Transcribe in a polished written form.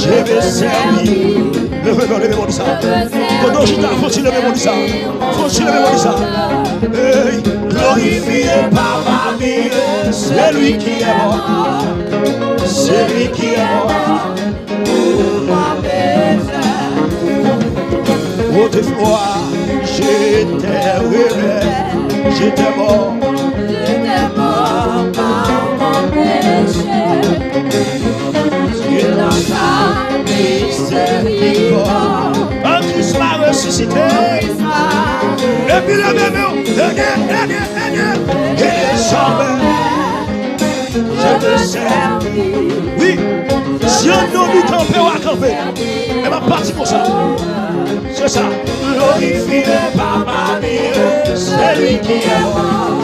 Je veux servir. Levez-moi de ça. Quand je t'en faut-il lever-moi de ça. Faut-il lever-moi de ça. Glorifié par ma vie. C'est lui qui est mort. C'est lui qui est mort. Pour ma maison. Autrefois, j'étais rêvé. J'étais mort. J'étais mort par mon péché. Et dans sa miséricorde, un Christ m'a ressuscité. Et puis le bébé, je veux servir. Oui, si un homme nous campe ou à camper, elle va partir pour ça. C'est ça. Glorifié par ma vie, c'est lui qui est mort.